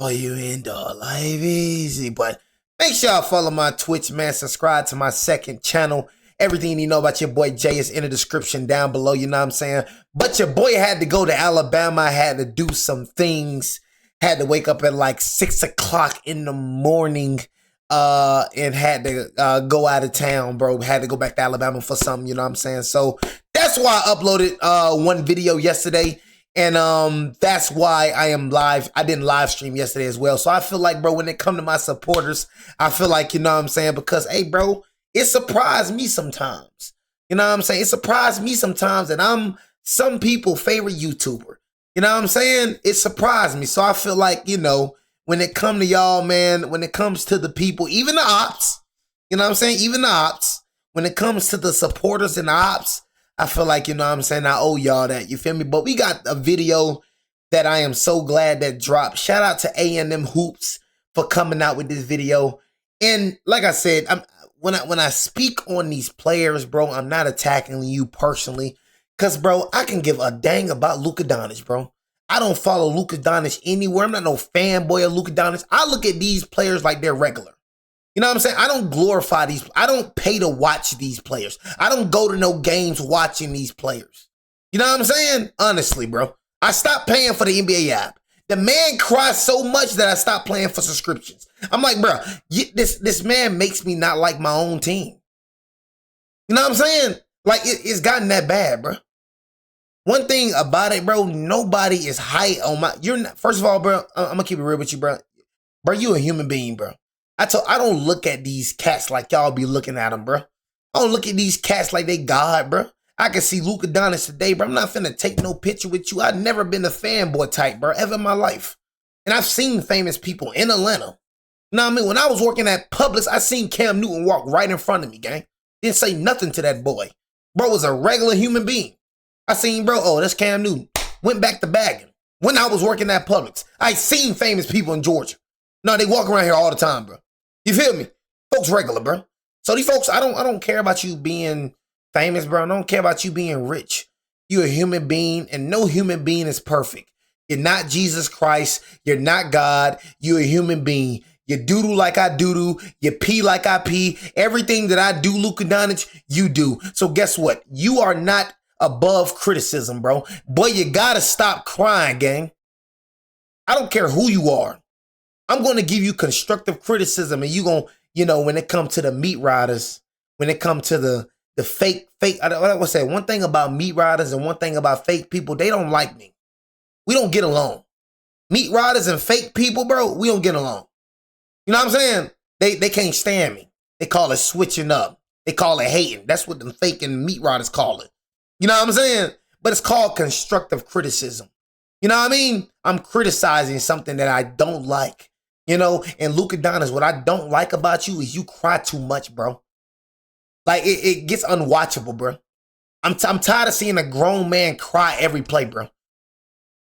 Oh, you indoor life easy. But make sure y'all follow my Twitch, man. Subscribe to my second channel. Everything you know about your boy Jay is in the description down below, you know what I'm saying? But your boy had to go to Alabama, had to do some things, had to wake up at like 6 o'clock in the morning, and had to go out of town, bro. Had to go back to Alabama for something, you know what I'm saying? So that's why I uploaded one video yesterday. And that's why I am live. I didn't live stream yesterday as well. So I feel like, bro, when it come to my supporters, I feel like, you know what I'm saying? Because, hey, bro, it surprised me sometimes. You know what I'm saying? It surprised me sometimes that I'm some people's favorite YouTuber. You know what I'm saying? It surprised me. So I feel like, you know, when it come to y'all, man, when it comes to the people, even the ops, you know what I'm saying? Even the ops, when it comes to the supporters and the ops, I feel like, you know what I'm saying, I owe y'all that, you feel me? But we got a video that I am so glad that dropped. Shout out to A&M Hoops for coming out with this video. And like I said, when I speak on these players, bro, I'm not attacking you personally. Because, bro, I can give a dang about Luka Doncic, bro. I don't follow Luka Doncic anywhere. I'm not no fanboy of Luka Doncic. I look at these players like they're regular. You know what I'm saying? I don't glorify these. I don't pay to watch these players. I don't go to no games watching these players. You know what I'm saying? Honestly, bro. I stopped paying for the NBA app. The man cries so much that I stopped paying for subscriptions. I'm like, bro, this man makes me not like my own team. You know what I'm saying? Like, it's gotten that bad, bro. One thing about it, bro, nobody is high on my... You're not, first of all, bro, I'm going to keep it real with you, bro. Bro, you a human being, bro. I don't look at these cats like y'all be looking at them, bro. I don't look at these cats like they God, bro. I can see Luka Doncic today, bro. I'm not finna take no picture with you. I've never been a fanboy type, bro, ever in my life. And I've seen famous people in Atlanta. You know what I mean? When I was working at Publix, I seen Cam Newton walk right in front of me, gang. Didn't say nothing to that boy. Bro was a regular human being. I seen, bro, oh, that's Cam Newton. Went back to bagging. When I was working at Publix, I seen famous people in Georgia. No, they walk around here all the time, bro. You feel me? Folks regular, bro. So these folks, I don't care about you being famous, bro. I don't care about you being rich. You're a human being, and no human being is perfect. You're not Jesus Christ. You're not God. You're a human being. You doodle like I doodle. You pee like I pee. Everything that I do, Luka Doncic, you do. So guess what? You are not above criticism, bro. Boy, you gotta stop crying, gang. I don't care who you are. I'm going to give you constructive criticism, and you going to, you know, when it comes to the meat riders, when it comes to the fake, I would say one thing about meat riders and one thing about fake people, they don't like me. We don't get along. Meat riders and fake people, bro, we don't get along. You know what I'm saying? They can't stand me. They call it switching up. They call it hating. That's what the fake and meat riders call it. You know what I'm saying? But it's called constructive criticism. You know what I mean? I'm criticizing something that I don't like. You know, and Luka Doncic, what I don't like about you is you cry too much, bro. Like, it gets unwatchable, bro. I'm tired of seeing a grown man cry every play, bro.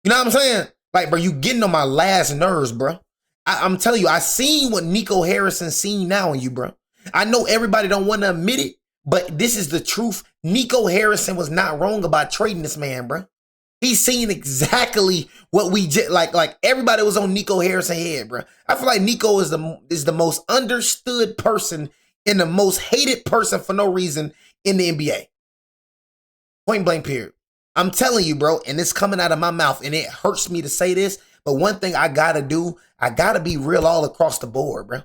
You know what I'm saying? Like, bro, you getting on my last nerves, bro. I'm telling you, I seen what Nico Harrison seen now in you, bro. I know everybody don't want to admit it, but this is the truth. Nico Harrison was not wrong about trading this man, bro. He's seen exactly what we did. Like everybody was on Nico Harrison's head, bro. I feel like Nico is the most understood person and the most hated person for no reason in the NBA. Point blank period. I'm telling you, bro, and it's coming out of my mouth, and it hurts me to say this, but one thing I gotta do, I gotta be real all across the board, bro.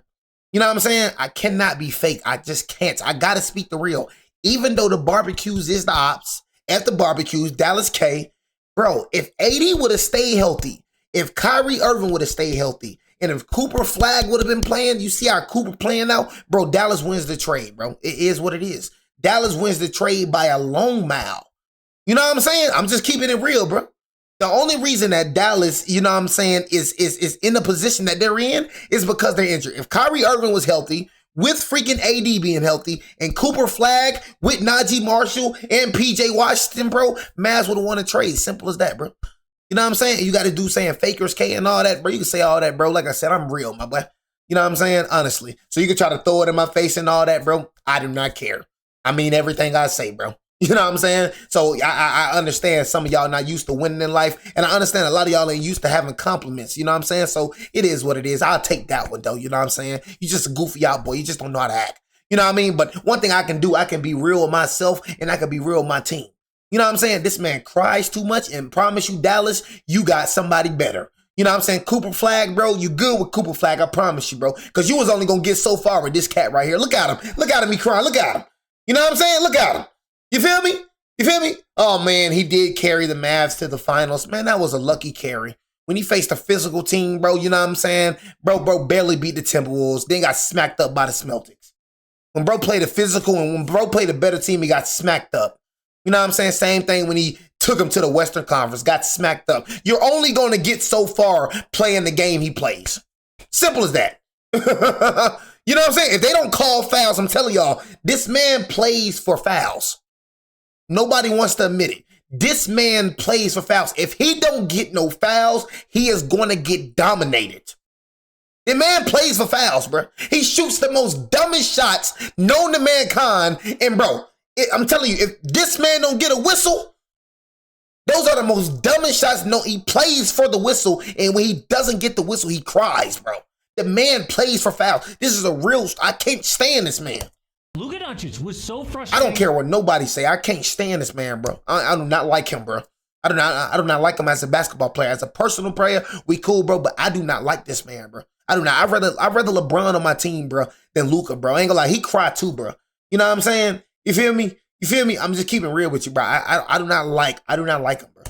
You know what I'm saying? I cannot be fake. I just can't. I gotta speak the real. Even though the barbecues is the ops, at the barbecues, Dallas K, bro, if AD would have stayed healthy, if Kyrie Irving would have stayed healthy, and if Cooper Flag would have been playing, you see how Cooper playing now? Bro, Dallas wins the trade, bro. It is what it is. Dallas wins the trade by a long mile. You know what I'm saying? I'm just keeping it real, bro. The only reason that Dallas, you know what I'm saying, is in the position that they're in is because they're injured. If Kyrie Irving was healthy, with freaking AD being healthy, and Cooper Flag with Najee Marshall and PJ Washington, bro, Mavs would have won a trade. Simple as that, bro. You know what I'm saying? You got to do saying Fakers K and all that, bro. You can say all that, bro. Like I said, I'm real, my boy. You know what I'm saying? Honestly. So you can try to throw it in my face and all that, bro. I do not care. I mean everything I say, bro. You know what I'm saying? So I understand some of y'all not used to winning in life, and I understand a lot of y'all ain't used to having compliments. You know what I'm saying? So it is what it is. I'll take that one though. You know what I'm saying? You just a goofy out boy. You just don't know how to act. You know what I mean? But one thing I can do, I can be real with myself, and I can be real with my team. You know what I'm saying? This man cries too much, and promise you, Dallas, you got somebody better. You know what I'm saying? Cooper Flag, bro, you good with Cooper Flag, I promise you, bro. Because you was only going to get so far with this cat right here. Look at him. Look at him, he crying. Look at him. You know what I'm saying? Look at him. You feel me? You feel me? Oh, man, he did carry the Mavs to the finals. Man, that was a lucky carry. When he faced a physical team, bro, you know what I'm saying? Bro barely beat the Timberwolves, then got smacked up by the Celtics. When bro played a physical and when bro played a better team, he got smacked up. You know what I'm saying? Same thing when he took him to the Western Conference, got smacked up. You're only going to get so far playing the game he plays. Simple as that. You know what I'm saying? If they don't call fouls, I'm telling y'all, this man plays for fouls. Nobody wants to admit it. This man plays for fouls. If he don't get no fouls, he is going to get dominated. The man plays for fouls, bro. He shoots the most dumbest shots known to mankind. And bro, I'm telling you, if this man don't get a whistle, those are the most dumbest shots. No, he plays for the whistle, and when he doesn't get the whistle, he cries, bro. The man plays for fouls. This is a real, I can't stand this man. Luka Doncic was so frustrating. I don't care what nobody say. I can't stand this man, bro. I do not like him, bro. I do not like him as a basketball player. As a personal player, we cool, bro, but I do not like this man, bro. I do not. I'd rather LeBron on my team, bro, than Luka, bro. I ain't gonna lie, he cried too, bro. You know what I'm saying? You feel me? You feel me? I'm just keeping real with you, bro. I do not like him, bro.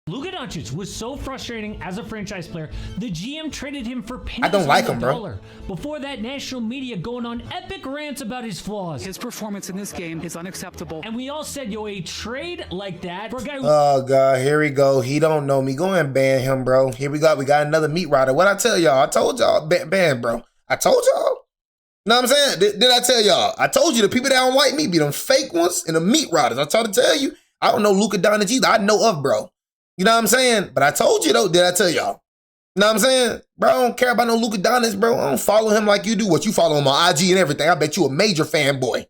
Luka Doncic was so frustrating as a franchise player, the GM traded him for pennies. I don't like him, bro. Before that, national media going on epic rants about his flaws. His performance in this game is unacceptable. And we all said, yo, a trade like that for a guy who... Oh, God, here we go. He don't know me. Go and ban him, bro. Here we go. We got another meat rider. What I tell y'all? I told y'all. Ban, bro. I told y'all. You know what I'm saying? Did I tell y'all? I told you the people that don't like me be them fake ones and the meat riders. I tried to tell you. I don't know Luka Doncic either. I know of, bro. You know what I'm saying? But I told you, though. Did I tell y'all? You know what I'm saying? Bro, I don't care about no Luka Doncic, bro. I don't follow him like you do. What you follow him on IG and everything. I bet you a major fanboy.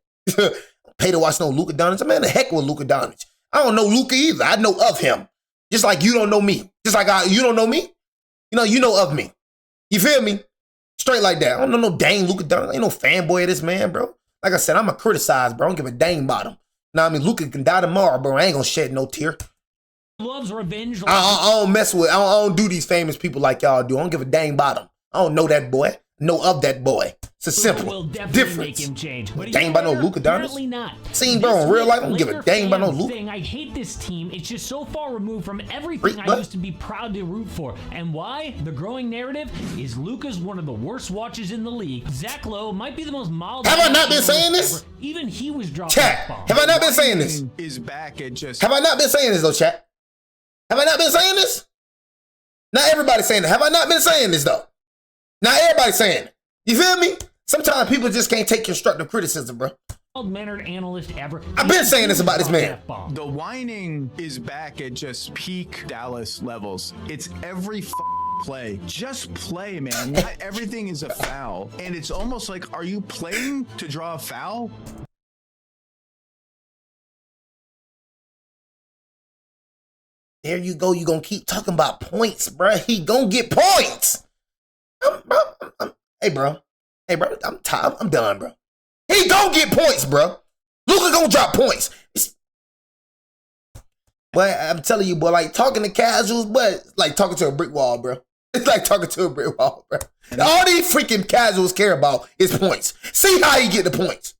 Pay to watch no Luka Doncic. Man, the heck with Luka Doncic. I don't know Luka either. I know of him. Just like you don't know me. Just like you don't know me. You know of me. You feel me? Straight like that. I don't know no dang Luka Doncic. I ain't no fanboy of this man, bro. Like I said, I'm a criticize, bro. I don't give a dang about him. Know what I mean? Luka can die tomorrow, bro. I ain't gonna shed no tear. Loves revenge. I don't mess with. I don't do these famous people like y'all do. I don't give a dang about them. I don't know that boy. Know of that boy. It's a simple difference. Make him change. But dang about no Luka Doncic. Seen bro in real life. I don't give a dang about no Luka. I hate this team. It's just so far removed from everything I used to be proud to root for. And why? The growing narrative is Luka's one of the worst watches in the league. Zach Lowe might be the most mild. Have I not been saying this? Even he was dropping chat. Have I not been saying this? Is back at just. Have I not been saying this though, chat? Have I not been saying this? Not everybody saying it. Have I not been saying this though? Not everybody saying it. You feel me? Sometimes people just can't take constructive criticism, bro. Mannered analyst ever. I've been saying this about this man. The whining is back at just peak Dallas levels. It's every play. Just play, man. Not everything is a foul. And it's almost like, are you playing to draw a foul? There you go. You gonna keep talking about points, bro. He gonna get points. Hey, bro. I'm tired. I'm done, bro. He gonna get points, bro. Luka gonna drop points. But I'm telling you, boy, like talking to casuals, but like talking to a brick wall, bro. It's like talking to a brick wall, bro. All these freaking casuals care about is points. See how he get the points.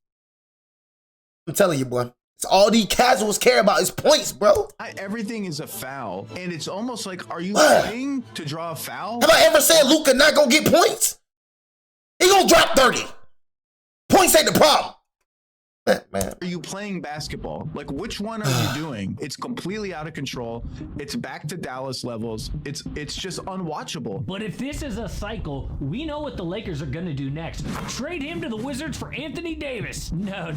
I'm telling you, boy. It's all these casuals care about is points, bro. Not everything is a foul. And it's almost like, are you playing to draw a foul? Have I ever said Luka not gonna get points? He gonna drop 30. Points ain't the problem. Man. Are you playing basketball? Like, which one are you doing? It's completely out of control. It's back to Dallas levels. It's just unwatchable. But if this is a cycle, we know what the Lakers are going to do next. Trade him to the Wizards for Anthony Davis. No.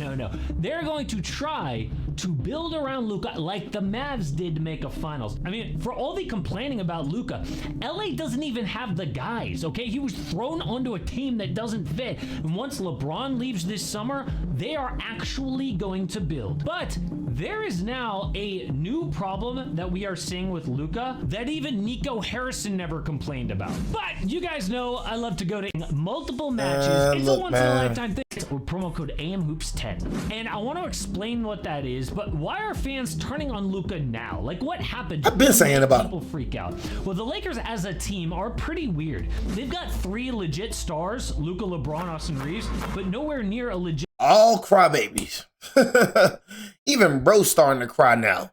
They're going to try to build around Luka like the Mavs did to make a finals. I mean, for all the complaining about Luka, LA doesn't even have the guys, okay? He was thrown onto a team that doesn't fit. And once LeBron leaves this summer, they are actually going to build. But there is now a new problem that we are seeing with Luka that even Nico Harrison never complained about. But you guys know I love to go to multiple matches. It's a once-in-a-lifetime thing. With promo code AMHOOPS10. And I want to explain what that is, but why are fans turning on Luka now? Like, what happened? I've been saying about people freak out. Well, the Lakers as a team are pretty weird. They've got 3 legit stars, Luka, LeBron, Austin Reeves, but nowhere near a legit. All crybabies. Even bro starting to cry now.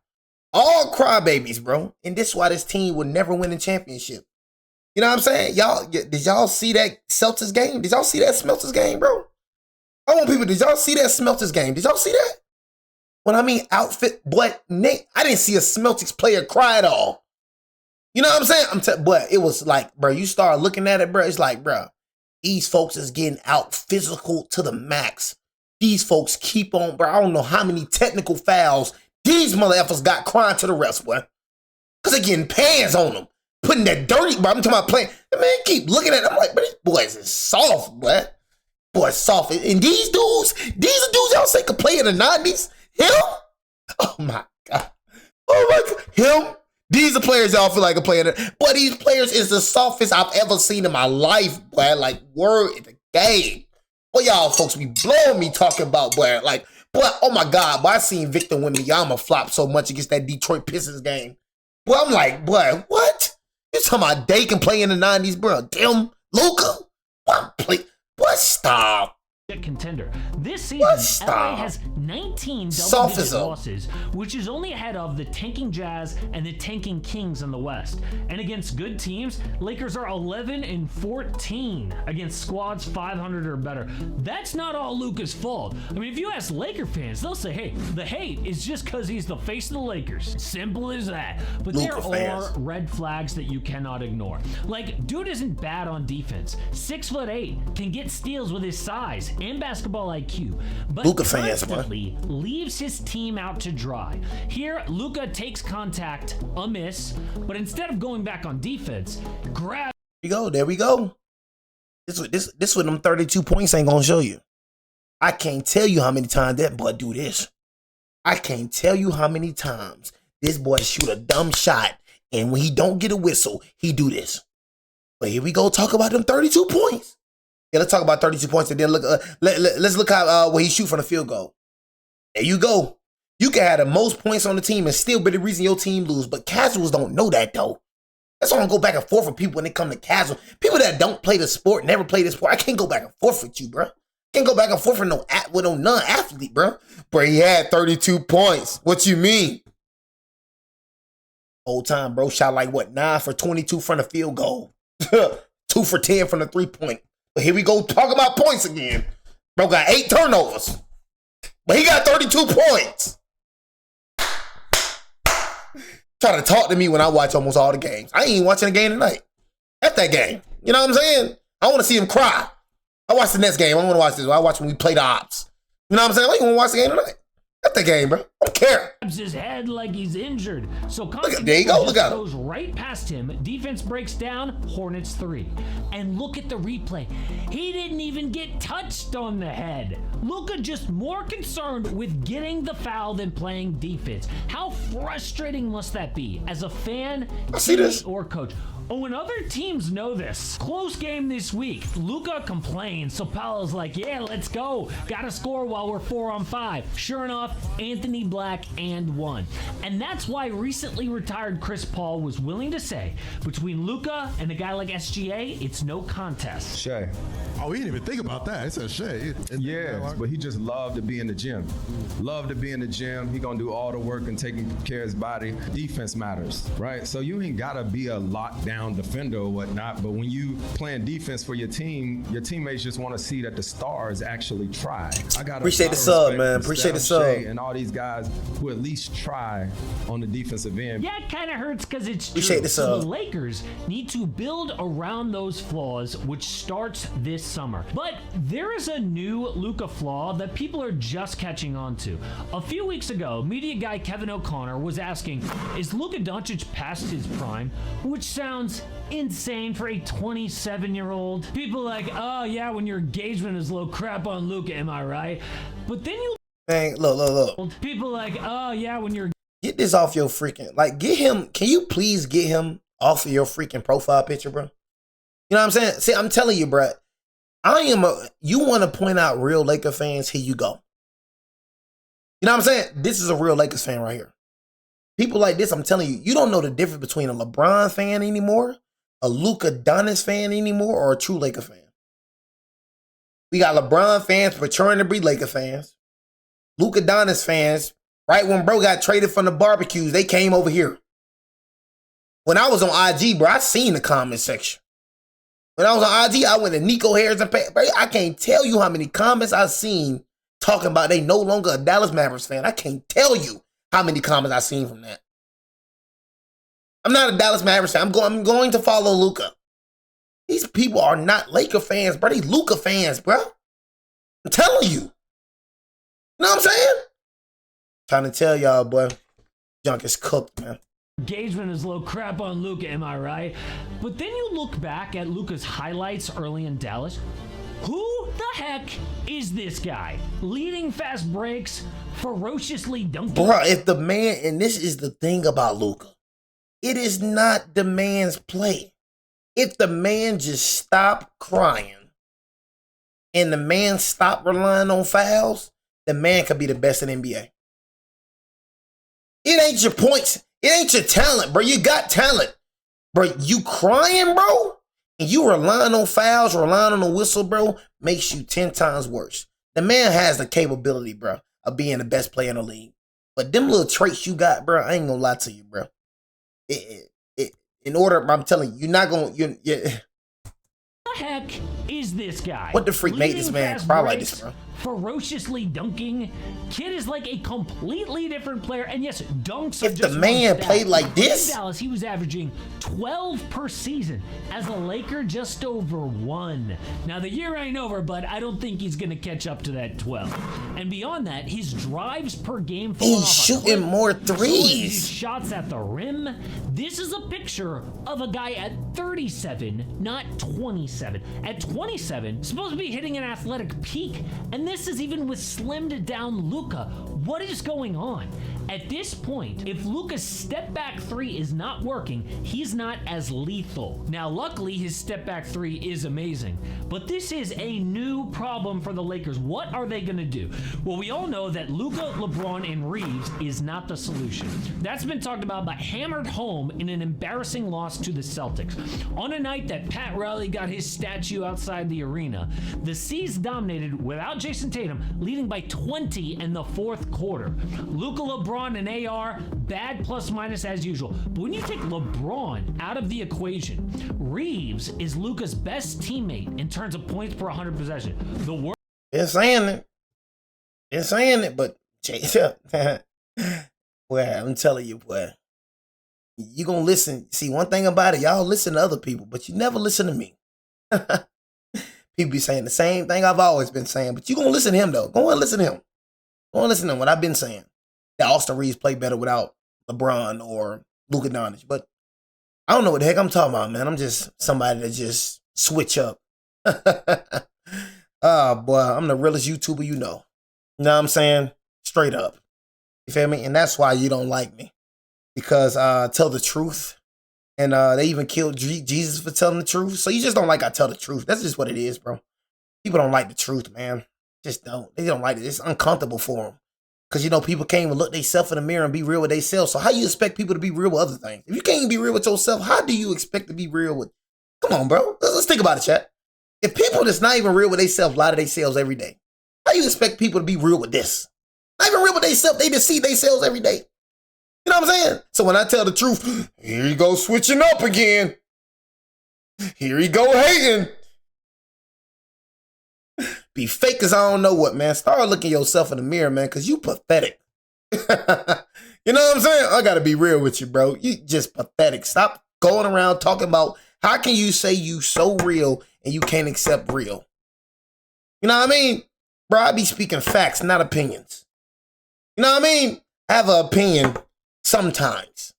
All crybabies, bro. And this is why this team would never win a championship. You know what I'm saying? Did y'all see that Celtics game? Did y'all see that Smelters game, bro? I want people, did y'all see that Smelters game? Did y'all see that? When I mean outfit, boy, Nate, I didn't see a Smeltics player cry at all. You know what I'm saying? But it was like, bro, you start looking at it, bro, it's like, bro, these folks is getting out physical to the max. These folks keep on, bro, I don't know how many technical fouls these mother effers got crying to the refs, boy. Because they're getting pans on them. Putting that dirty, bro, I'm talking about playing. Man, keep looking at it. I'm like, but these boys is soft, boy. Boy, soft. And these are dudes y'all say could play in the 90s. Him? Oh my God. Oh my God. Him? These are players y'all feel like could play in it. But these players is the softest I've ever seen in my life, boy. Like, word in the game. Boy, y'all folks be blowing me talking about, boy. Like, boy, oh my God. Boy, I seen Victor Wembanyama flop so much against that Detroit Pistons game. Boy, I'm like, boy, what? You talking about they can play in the 90s, bro? Damn, Luka? What play? What stop? Contender. This season, LA has 19 double-digit losses, which is only ahead of the tanking Jazz and the tanking Kings in the West. And against good teams, Lakers are 11-14 against squads 500 or better. That's not all Luka's fault. I mean, if you ask Laker fans, they'll say, hey, the hate is just because he's the face of the Lakers. Simple as that. But there are red flags that you cannot ignore. Like, dude isn't bad on defense. 6'8", can get steals with his size and basketball IQ, but Luka fans, constantly leaves his team out to dry. Here, Luka takes contact, a miss, but instead of going back on defense, grab. There we go. This what them 32 points ain't gonna show you. I can't tell you how many times that boy do this. I can't tell you how many times this boy shoot a dumb shot, and when he don't get a whistle, he do this. But here we go, talk about them 32 points. Yeah, let's talk about 32 points and then look. Let's look how what he shoot from the field goal. There you go. You can have the most points on the team and still be the reason your team lose. But casuals don't know that though. That's why I don't go back and forth with people when they come to casual. People that don't play the sport, never play the sport. I can't go back and forth with you, bro. I can't go back and forth with no non-athlete, bro. But he had 32 points. What you mean? Whole time, bro, shot like what? 9 for 22 from the field goal. 2 for 10 from the 3-point. But here we go, talk about points again. Bro got 8 turnovers. But he got 32 points. Try to talk to me when I watch almost all the games. I ain't even watching a game tonight. At that game. You know what I'm saying? I want to see him cry. I watch the next game. I want to watch this. I watch when we play the ops. You know what I'm saying? I don't even want to watch the game tonight. At the game, bro. I don't care. Grabs his head like he's injured. So there you go. Look at him. Goes right past him. Defense breaks down. Hornets 3. And look at the replay. He didn't even get touched on the head. Luka just more concerned with getting the foul than playing defense. How frustrating must that be as a fan, teammate, or coach? Oh, and other teams know this. Close game this week. Luka complains, so Paolo's like, yeah, let's go. Gotta score while we're 4 on 5. Sure enough, Anthony Black and 1. And that's why recently retired Chris Paul was willing to say, between Luka and a guy like SGA, it's no contest. Shay. Oh, we didn't even think about that. It's a Shay. Yeah, but he just loved to be in the gym. Loved to be in the gym. He gonna do all the work and taking care of his body. Defense matters, right? So you ain't gotta be a lockdown defender or whatnot, but when you playing defense for your team, your teammates just want to see that the stars actually try. I got appreciate the sub, man. Appreciate the sub. And all these guys who at least try on the defensive end. Yeah, it kind of hurts because it's true. Appreciate the sub. So the Lakers need to build around those flaws, which starts this summer. But there is a new Luka flaw that people are just catching on to. A few weeks ago, media guy Kevin O'Connor was asking, is Luka Doncic past his prime? Which sounds insane for a 27-year-old. People like, oh yeah, when your engagement is low, crap on Luka, am I right? But then you Man, look. People like, oh yeah, when you're Get this off your freaking, like, get him, can you please get him off of your freaking profile picture, bro? You know what I'm saying? See, I'm telling you, bro, you want to point out real Laker fans, here you go. You know what I'm saying? This is a real Lakers fan right here. People like this, I'm telling you, you don't know the difference between a LeBron fan anymore, a Luka Doncic fan anymore, or a true Laker fan. We got LeBron fans portraying to be Laker fans. Luka Doncic fans, right when bro got traded from the barbecues, they came over here. When I was on IG, bro, I seen the comment section. When I was on IG, I went to Nico Harris and bro, I can't tell you how many comments I seen talking about they no longer a Dallas Mavericks fan. I can't tell you how many comments I seen from that. I'm not a Dallas Mavericks fan. I'm going to follow Luka. These people are not Laker fans, bro. They Luka fans, bro. I'm telling you. You know what I'm saying? Trying to tell y'all, boy. Junk is cooked, man. engagement is low, crap on Luka, am I right? But then you look back at Luka's highlights early in Dallas. Who the heck is this guy? Leading fast breaks, ferociously dunking. Bro, if the man, and this is the thing about Luka, it is not the man's play. If the man just stopped crying and the man stopped relying on fouls, the man could be the best in the NBA. It ain't your points. It ain't your talent, bro. You got talent. Bro, you crying, bro, and you relying on fouls, relying on the whistle, bro, makes you 10 times worse. The man has the capability, bro, of being the best player in the league. But them little traits you got, bro, I ain't gonna lie to you, bro. In order, I'm telling you, you're not gonna, What the heck is this guy? What the freak made this man cry like this, bro? Ferociously dunking. Kid is like a completely different player. And yes, dunks If the man played like this, in Dallas, he was averaging 12 per season. As a Laker, just over 1. Now, the year ain't over, but I don't think he's going to catch up to that 12. And beyond that, his drives per game, he's shooting more threes. Shots at the rim. This is a picture of a guy at 37, not 27. At 27, supposed to be hitting an athletic peak, and this is even with slimmed down Luka. What is going on? At this point, if Luka's step back 3 is not working, he's not as lethal. Now, luckily, his step back 3 is amazing, but this is a new problem for the Lakers. What are they gonna do? Well, we all know that Luka, LeBron, and Reeves is not the solution. That's been talked about, but hammered home in an embarrassing loss to the Celtics. On a night that Pat Riley got his statue outside the arena, the C's dominated without Jason Tatum, leading by 20 in the fourth quarter. Luka, LeBron, and AR, bad plus minus as usual. But when you take LeBron out of the equation, Reeves is Luka's best teammate in terms of points per 100 possession. The worst. They're saying it, but well, I'm telling you, boy, you gonna listen. See, one thing about it, y'all listen to other people, but you never listen to me. People be saying the same thing I've always been saying, but you gonna listen to him though. Go and listen to him. Go and listen to what I've been saying. That Austin Reeves played better without LeBron or Luka Doncic, but I don't know what the heck I'm talking about, man. I'm just somebody that just switch up. Oh boy, I'm the realest YouTuber you know. You know what I'm saying? Straight up. You feel me? And that's why you don't like me. Because I tell the truth. And they even killed Jesus for telling the truth. So you just don't like I tell the truth. That's just what it is, bro. People don't like the truth, man. Just don't. They don't like it. It's uncomfortable for them. Because, you know, people can't even look themselves in the mirror and be real with themselves. So how you expect people to be real with other things? If you can't even be real with yourself, how do you expect to be real with... Come on, bro. Let's think about it, chat. If people that's not even real with themselves lie to themselves every day, how you expect people to be real with this? Not even real with themselves. They deceive themselves every day. You know what I'm saying? So when I tell the truth, here you go switching up again. Here you go hating. Be fake as I don't know what, man. Start looking yourself in the mirror, man, because you pathetic. You know what I'm saying? I got to be real with you, bro. You just pathetic. Stop going around talking about how can you say you so real and you can't accept real. You know what I mean? Bro, I be speaking facts, not opinions. You know what I mean? I have an opinion sometimes.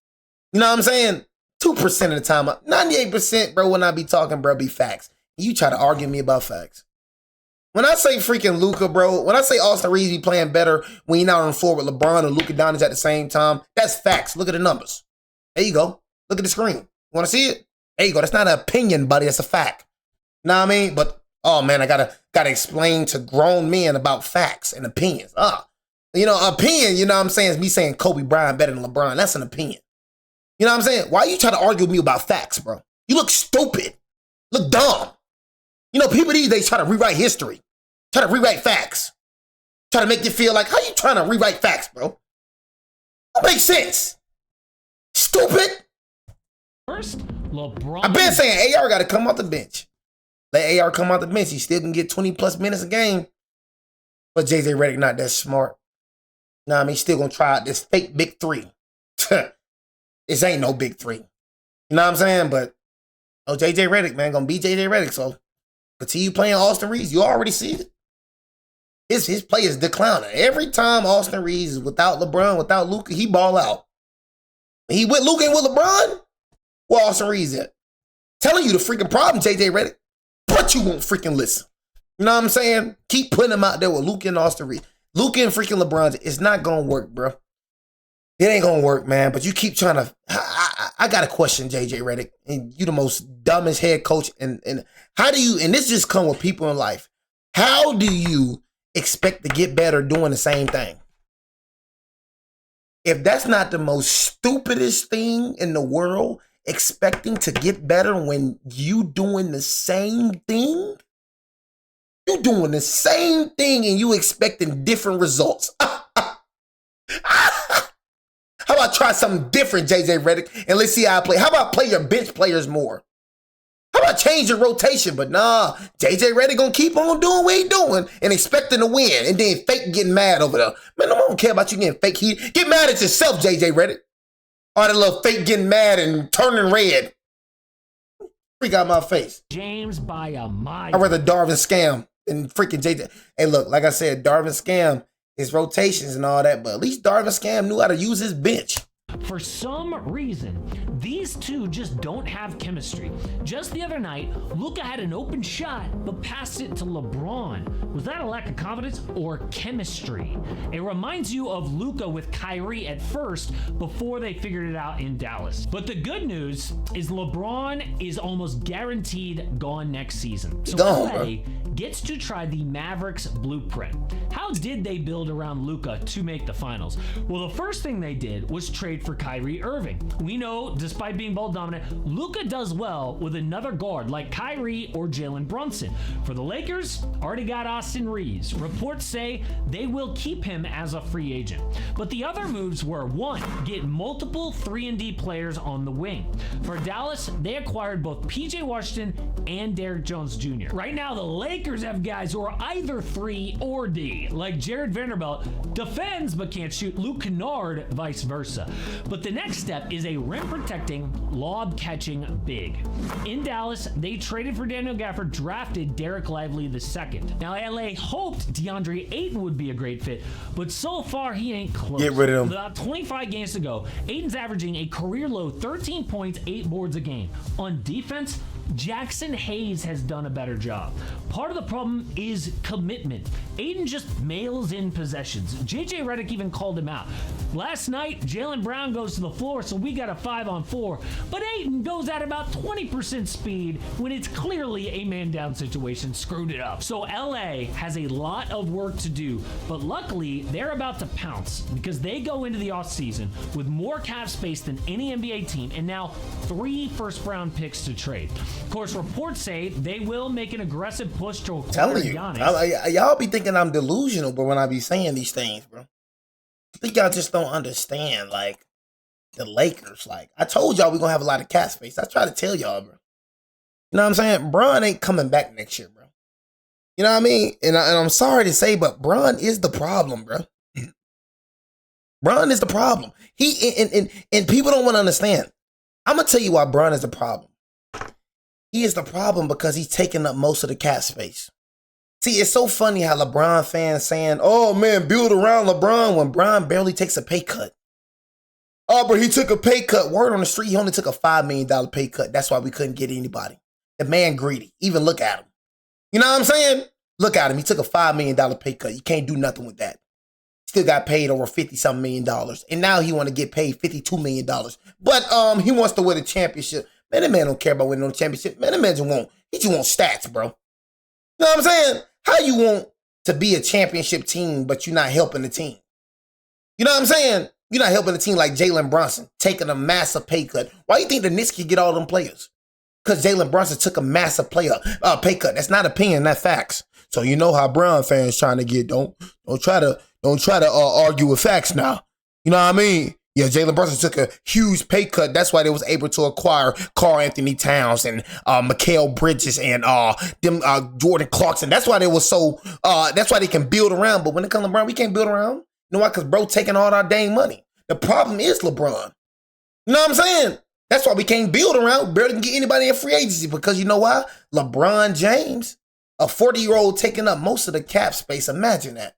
You know what I'm saying? 2% of the time. 98%, bro, when I be talking, bro, be facts. You try to argue me about facts. When I say freaking Luka, bro, when I say Austin Reeves be playing better when he's not on the floor with LeBron and Luka Doncic at the same time, that's facts. Look at the numbers. There you go. Look at the screen. You want to see it? There you go. That's not an opinion, buddy. That's a fact. Know what I mean? But, oh, man, I gotta explain to grown men about facts and opinions. Opinion, you know what I'm saying, is me saying Kobe Bryant better than LeBron. That's an opinion. You know what I'm saying? Why you try to argue with me about facts, bro? You look stupid. Look dumb. You know, people these days try to rewrite history. Try to rewrite facts. Try to make you feel like, how you trying to rewrite facts, bro? That makes sense. Stupid. First, LeBron. I've been saying AR got to come off the bench. Let AR come off the bench. He still can get 20-plus minutes a game. But JJ Redick not that smart. Nah, I mean, he's still going to try out this fake big three. This ain't no big three. You know what I'm saying? But, JJ Redick, man, going to be JJ Redick. So, continue playing Austin Reeves. You already see it. His play is declining. Every time Austin Reeves is without LeBron, without Luka, he ball out. He with Luka and with LeBron, where Austin Reeves at? Telling you the freaking problem, JJ Redick. But you won't freaking listen. You know what I'm saying? Keep putting him out there with Luka and Austin Reeves. Luka and freaking LeBron, it's not going to work, bro. It ain't going to work, man. But you keep trying to... I got to question JJ Redick. And you the most dumbest head coach. And how do you... And this just come with people in life. How do you expect to get better doing the same thing? If that's not the most stupidest thing in the world, expecting to get better when you doing the same thing? You doing the same thing and you expecting different results. How about try something different, JJ Redick, and let's see how I play. How about play your bench players more? How about change your rotation? But nah, JJ Redick gonna keep on doing what he doing and expecting to win, and then fake getting mad over there. Man, I don't care about you getting fake heat. Get mad at yourself, JJ Redick. All that little fake getting mad and turning red. Freak out my face. James by a mile. I'd rather Darvin scam than freaking JJ. Hey, look, like I said, Darvin scam his rotations and all that, but at least Darvin scam knew how to use his bench. For some reason, these two just don't have chemistry. Just the other night, Luka had an open shot, but passed it to LeBron. Was that a lack of confidence or chemistry? It reminds you of Luka with Kyrie at first before they figured it out in Dallas. But the good news is LeBron is almost guaranteed gone next season. So LA gets to try the Mavericks blueprint. How did they build around Luka to make the finals? Well, the first thing they did was trade for Kyrie Irving. We know, despite being ball dominant, Luka does well with another guard like Kyrie or Jalen Brunson. For the Lakers, already got Austin Reeves. Reports say they will keep him as a free agent. But the other moves were, one, get multiple 3-and-D players on the wing. For Dallas, they acquired both PJ Washington and Derrick Jones Jr. Right now, the Lakers have guys who are either 3 or D, like Jared Vanderbilt, defends but can't shoot, Luke Kennard, vice versa. But the next step is a rim-protecting, lob-catching big. In Dallas, they traded for Daniel Gafford, drafted Derek Lively II. Now, LA hoped DeAndre Ayton would be a great fit, but so far he ain't close. Get rid of him. With about 25 games to go, Ayton's averaging a career-low 13 points, 8 boards a game. On defense, Jackson Hayes has done a better job. Part of the problem is commitment. Ayton just mails in possessions. JJ Redick even called him out. Last night, Jaylen Brown goes to the floor, so we got a 5-on-4, but Ayton goes at about 20% speed when it's clearly a man-down situation. Screwed it up. So LA has a lot of work to do, but luckily, they're about to pounce because they go into the offseason with more cap space than any NBA team and now 3 first-round picks to trade. Of course, reports say they will make an aggressive push to acquire Giannis. Y'all be thinking I'm delusional, but when I be saying these things, bro, I think y'all just don't understand, like, the Lakers. Like, I told y'all we're going to have a lot of cap space. I try to tell y'all, bro. You know what I'm saying? Bron ain't coming back next year, bro. You know what I mean? And I'm sorry to say, but Bron is the problem, bro. Bron is the problem. And people don't want to understand. I'm going to tell you why Bron is the problem. He is the problem because he's taking up most of the cap space. See, it's so funny how LeBron fans saying, oh, man, build around LeBron when Bron barely takes a pay cut. Oh, but he took a pay cut. Word on the street, he only took a $5 million pay cut. That's why we couldn't get anybody. The man greedy. Even look at him. You know what I'm saying? Look at him. He took a $5 million pay cut. You can't do nothing with that. Still got paid over $50-something million. And now he want to get paid $52 million. But he wants to win a championship. Man, that man don't care about winning no championship. Man, that man he just want stats, bro. You know what I'm saying? How you want to be a championship team, but you're not helping the team? You know what I'm saying? You're not helping the team like Jalen Brunson, taking a massive pay cut. Why do you think the Knicks can get all them players? Because Jalen Brunson took a massive pay cut. That's not opinion, that's facts. So you know how Brown fans trying to get. Don't try to argue with facts now. You know what I mean? Yeah, Jalen Brunson took a huge pay cut. That's why they was able to acquire Karl Anthony Towns and Mikal Bridges and Jordan Clarkson. That's why they was so. That's why they can build around. But when it comes to LeBron, we can't build around. You know why? Because bro taking all our dang money. The problem is LeBron. You know what I'm saying? That's why we can't build around. Barely can get anybody in free agency because you know why? LeBron James, a 40-year-old taking up most of the cap space. Imagine that.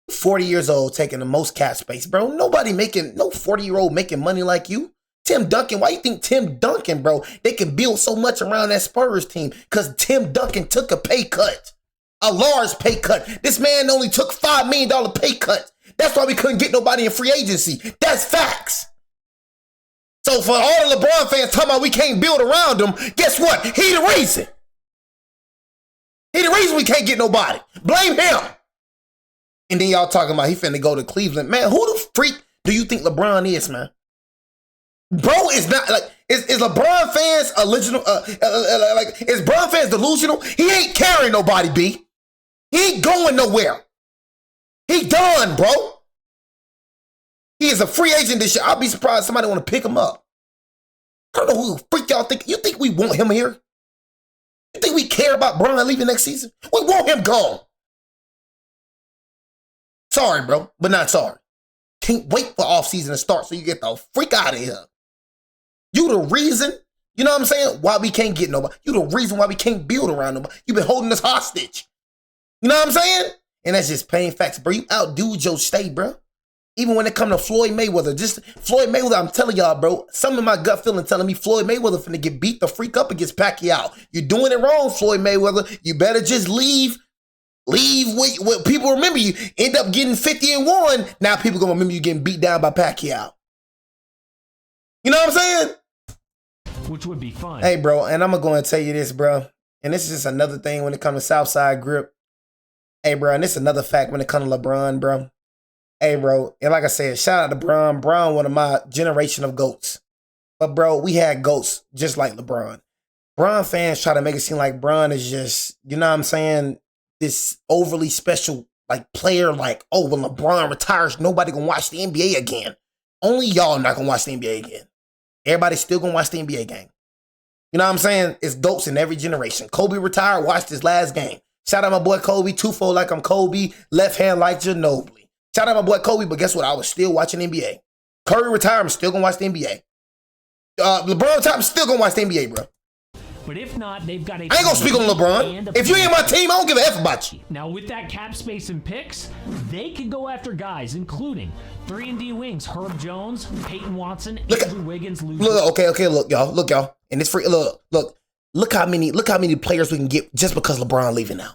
40 years old taking the most cap space, bro. No 40-year-old making money like you. Tim Duncan, why you think Tim Duncan, bro, they can build so much around that Spurs team? Because Tim Duncan took a pay cut. A large pay cut. This man only took $5 million pay cut. That's why we couldn't get nobody in free agency. That's facts. So for all the LeBron fans talking about we can't build around him, guess what? He the reason. He the reason we can't get nobody. Blame him. And then y'all talking about he finna go to Cleveland. Man, who the freak do you think LeBron is, man? Bro is not like, is LeBron fans original? Is LeBron fans delusional? He ain't carrying nobody, B. He ain't going nowhere. He done, bro. He is a free agent this year. I'll be surprised somebody want to pick him up. I don't know who the freak y'all think. You think we want him here? You think we care about Bron leaving next season? We want him gone. Sorry, bro, but not sorry. Can't wait for offseason to start so you get the freak out of here. You the reason, you know what I'm saying, why we can't get nobody. You the reason why we can't build around nobody. You've been holding us hostage. You know what I'm saying? And that's just plain facts, bro. You outdude your state, bro. Even when it come to Floyd Mayweather, Floyd Mayweather, I'm telling y'all, bro, some of my gut feeling telling me Floyd Mayweather finna get beat the freak up against Pacquiao. You're doing it wrong, Floyd Mayweather. You better just leave. Leave what people remember you. End up getting 50-1. Now people gonna remember you getting beat down by Pacquiao. You know what I'm saying? Which would be fun. Hey, bro, and I'm gonna tell you this, bro. And this is just another thing when it comes to Southside Grip. Hey, bro, and this is another fact when it comes to LeBron, bro. Hey, bro, and like I said, shout out to Bron. Bron, one of my generation of GOATs. But, bro, we had GOATs just like LeBron. Bron fans try to make it seem like Bron is just, you know what I'm saying, this overly special like player, like, oh, when LeBron retires, nobody gonna watch the NBA again. Only y'all not gonna watch the NBA again. Everybody still gonna watch the NBA game. You know what I'm saying? It's GOATs in every generation. Kobe retired, watched his last game. Shout out my boy Kobe, two-fold like I'm Kobe, left hand like Ginobili. Shout out my boy Kobe, but guess what? I was still watching NBA. Curry retired, I'm still gonna watch the NBA. LeBron retired, I'm still gonna watch the NBA, bro. But if not, they've got a... I ain't gonna speak on LeBron. If you ain't my team, I don't give a F about you. Now, with that cap space and picks, they could go after guys, including 3-and-D wings, Herb Jones, Peyton Watson, Andrew Wiggins, Luka. Look, y'all. And it's free. Look how many players we can get just because LeBron leaving now.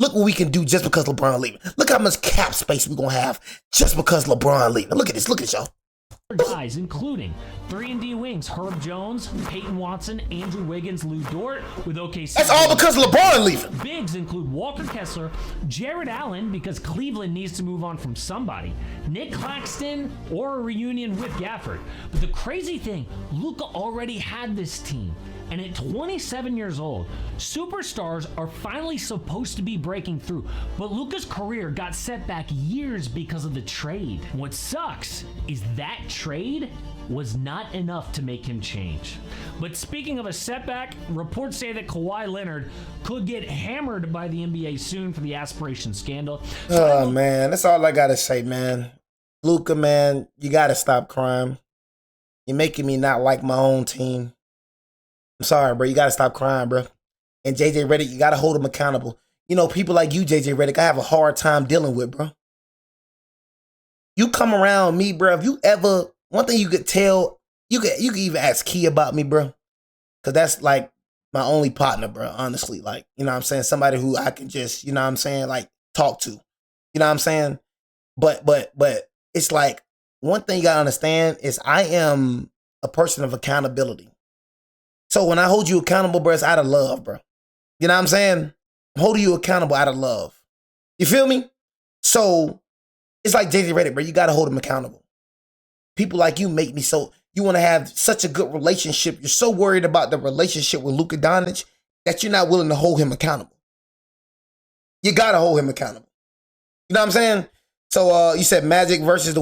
Look what we can do just because LeBron leaving. Look how much cap space we're gonna have just because LeBron leaving. Look at this. Look at y'all. Guys, including 3-and-D wings, Herb Jones, Peyton Watson, Andrew Wiggins, Lou Dort with OKC. That's all because LeBron leaving. Bigs include Walker Kessler, Jared Allen, because Cleveland needs to move on from somebody, Nick Claxton, or a reunion with Gafford. But the crazy thing, Luka already had this team. And at 27 years old, superstars are finally supposed to be breaking through. But Luka's career got set back years because of the trade. What sucks is that trade was not enough to make him change. But speaking of a setback, reports say that Kawhi Leonard could get hammered by the NBA soon for the aspiration scandal. Oh, man, that's all I gotta say, man. Luka, man, you gotta stop crying. You're making me not like my own team. I'm sorry, bro. You got to stop crying, bro. And JJ Redick, you got to hold him accountable. You know, people like you, JJ Redick, I have a hard time dealing with, bro. You come around me, bro. If you ever, one thing you could tell, you could even ask Key about me, bro. Because that's like my only partner, bro, honestly. Like, you know what I'm saying? Somebody who I can just, you know what I'm saying, like talk to. You know what I'm saying? But it's like one thing you gotta understand is I am a person of accountability. So when I hold you accountable, bro, it's out of love, bro. You know what I'm saying? I'm holding you accountable out of love. You feel me? So it's like Jay-Z Reddick, bro. You gotta hold him accountable. People like you make me so, you want to have such a good relationship. You're so worried about the relationship with Luka Doncic that you're not willing to hold him accountable. You gotta hold him accountable. You know what I'm saying? So you said Magic versus the